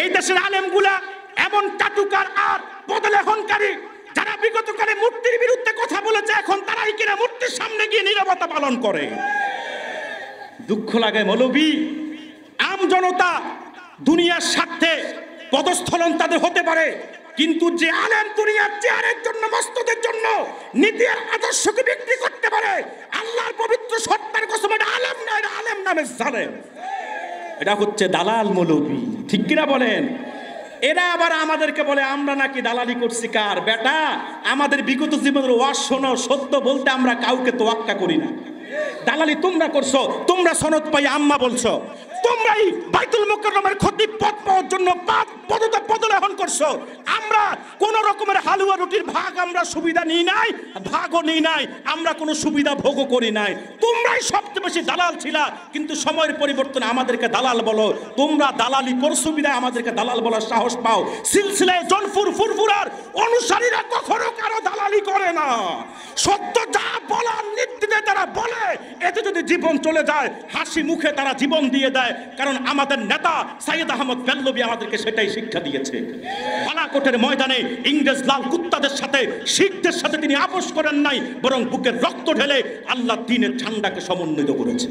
এই দেশের আলেমগুলা এমন চাটুকার আর বদলেহনকারী, যারা বিগত কালে মূর্তির বিরুদ্ধে কথা বলেছে, এখন তারাই কিনা মূর্তির সামনে গিয়ে নীরবতা পালন করে। দুঃখ লাগে মৌলবী, আম জনতা দুনিয়ার স্বার্থে পদস্থলন তাদের হতে পারে, কিন্তু যে আলেম দুনিয়ার চেয়ারের জন্য, মস্তদের জন্য নীতি আর আদর্শকে বিক্রি করতে পারে, আল্লাহর পবিত্র সত্তার কসম, এটা আলেম না, এটা আলেম নামে জালেম, এটা হচ্ছে দালাল মৌলবী। ঠিক কিনা বলেন? এরা আবার আমাদেরকে বলে আমরা নাকি দালালি করছি। কার বেটা? আমাদের বিগত জীবনের ওয়াজ শোনো, সত্য বলতে আমরা কাউকে তোয়াক্কা করি না। দালালি তোমরা করছো, তোমরা সনদ পাই আম্মা বলছো, তোমরাই বাইতুল মুকাররমের খতিব পদ পাওয়ার জন্য পদলেহন করছো। আমরা কোন রকমের হালুয়া রুটির ভাগ আমরা সুবিধা নিই নাই, ভাগও নিই নাই, আমরা কোনো সুবিধা ভোগও করি নাই। তোমরাই সবচেয়ে বেশি দালাল ছিলা, কিন্তু সময়ের পরিবর্তনে আমাদেরকে দালাল বলো। তোমরা দালালি করছো বিধায় আমাদেরকে দালাল বলার সাহস পাও। সিলসিলায় জনফুর ফুরফুরার অনুসারীরা কখনো কারো দালালি করে না। সত্য যা বলার নির্দিতে তারা বলে, এতে যদি জীবন চলে যায় হাসি মুখে তারা জীবন দিয়ে দেয়। কারণ আমাদের নেতা সাইয়েদ আহমদ বেল্লভী আমাদেরকে সেটাই শিক্ষা দিয়েছে। বালাকোটের ময়দানে ইংরেজ লাল কুত্তাদের সাথে, শিখদের সাথে তিনি আপোষ করেন নাই, বরং বুকের রক্ত ঢেলে আল্লাহ দ্বীনের ঝান্ডাকে সমন্বিত করেছে।